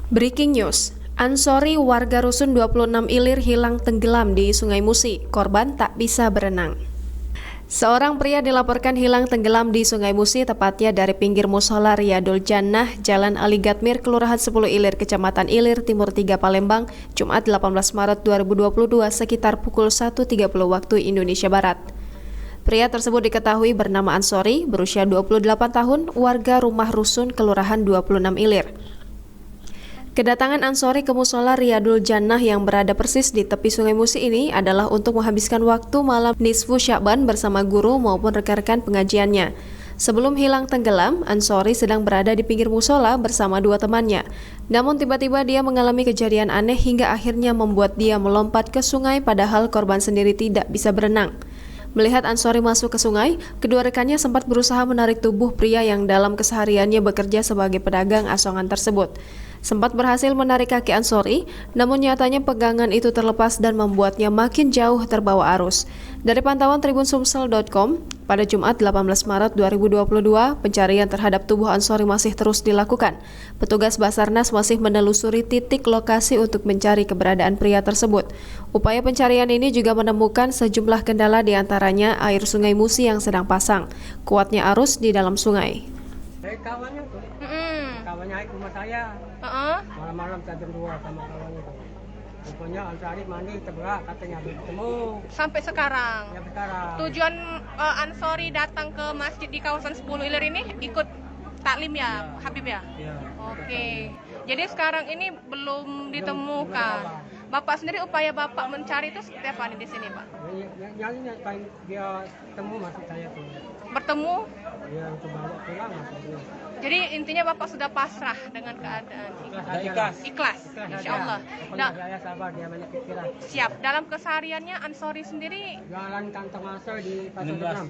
Breaking news, Ansori warga Rusun 26 Ilir hilang tenggelam di Sungai Musi, korban tak bisa berenang. Seorang pria dilaporkan hilang tenggelam di Sungai Musi, tepatnya dari pinggir musola Riyadul Jannah, Jalan Ali Gatmir, Kelurahan 10 Ilir, Kecamatan Ilir, Timur 3 Palembang, Jumat 18 Maret 2022 sekitar pukul 1.30 waktu Indonesia Barat. Pria tersebut diketahui bernama Ansori, berusia 28 tahun, warga rumah Rusun, Kelurahan 26 Ilir. Kedatangan Ansori ke musola Riyadul Jannah yang berada persis di tepi Sungai Musi ini adalah untuk menghabiskan waktu malam Nisfu Sya'ban bersama guru maupun rekan-rekan pengajiannya. Sebelum hilang tenggelam, Ansori sedang berada di pinggir musola bersama dua temannya. Namun tiba-tiba dia mengalami kejadian aneh hingga akhirnya membuat dia melompat ke sungai padahal korban sendiri tidak bisa berenang. Melihat Ansori masuk ke sungai, kedua rekannya sempat berusaha menarik tubuh pria yang dalam kesehariannya bekerja sebagai pedagang asongan tersebut. Sempat berhasil menarik kaki Ansori, namun nyatanya pegangan itu terlepas dan membuatnya makin jauh terbawa arus. Dari pantauan tribunsumsel.com, pada Jumat 18 Maret 2022, pencarian terhadap tubuh Ansori masih terus dilakukan. Petugas Basarnas masih menelusuri titik lokasi untuk mencari keberadaan pria tersebut. Upaya pencarian ini juga menemukan sejumlah kendala, diantaranya air Sungai Musi yang sedang pasang, kuatnya arus di dalam sungai. Kawannya tuh, kawannya ke rumah saya. Malam-malam jam 2 sama kawannya tuh. Rupanya Ansori mandi terberak, katanya belum ketemu. Sampai sekarang. Ya sekarang. Tujuan Ansori datang ke masjid di kawasan 10 Ilir ini ikut taklim ya, Habib ya? Iya. Oke. Jadi sekarang ini belum ditemukan. Bapak sendiri upaya Bapak mencari itu seperti apa nih di sini, Pak? Nyalinya kayak dia ketemu maksud saya tuh. Bertemu? Dia untuk bawa pulang maksudnya. Jadi intinya Bapak sudah pasrah dengan keadaan. Ikhlas. Insya Allah. Pokoknya saya sabar, dia banyak pikiran. Siap. Dalam kesehariannya Ansori sendiri Jualan kantong aso di Pasar Benam.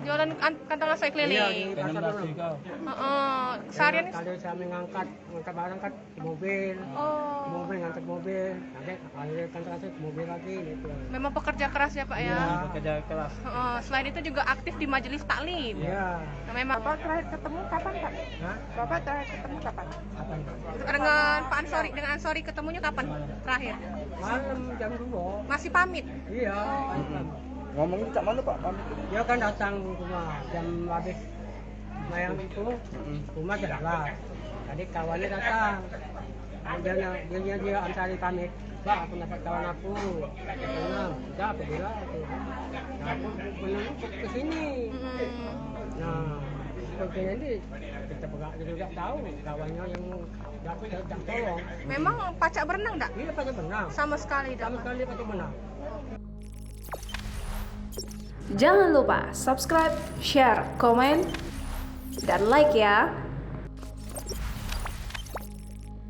Jualan kantong aso keliling. Iya, di Pasar Benam. Kesehariannya Kalau saya mengangkat barang kan di mobil. Di mobil ngangkat mobil. Nanti kalau kantong aso di mobil lagi gitu. memang pekerja keras ya Pak ya. Iya, pekerja keras. Selain itu juga aktif di majelis taklim. Iya. Nah, memang Bapak terakhir ketemu kapan, Pak? Hah? Bapak terakhir ketemu kapan? Kapan? dengan Pak Ansori, dengan Ansori ketemunya kapan terakhir? Malam jam 2. Masih pamit. Iya. Ngomongin cak mana Pak? Pamit. Dia kan datang rumah jam habis mayang itu rumah jelas. Tadi kawannya datang. Dia Ansori pamit. Pak, aku dapat kawan aku. Enam. Udah, aku bilang aku. Nah, aku menunggu ke sini. Nah, sepertinya ini kita juga tahu kawannya yang tak tolong. Memang pacak berenang enggak? Iya, pada berenang. Sama sekali Sama enggak? sekali pada berenang. Jangan lupa subscribe, share, komen, dan like ya!